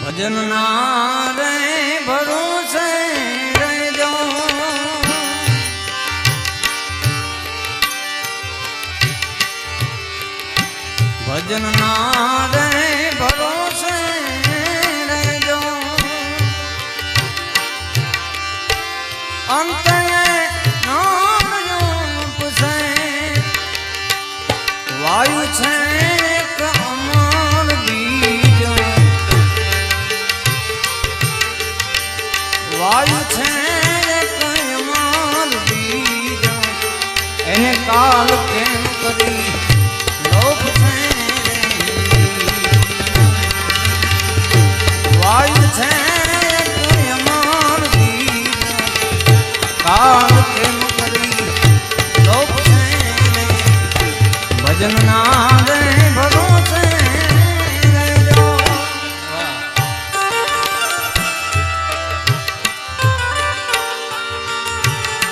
ભજન ના રે ભરોસે રહેજો, ભજન ના રે ભરોસે રહેજો, અંતે નામ પૂછે વાયુ છે એક અમર બીજ, વાયુ છે એક અમર બીજ, એને કાલ કેમ કરી લોક છે, વાયુ છે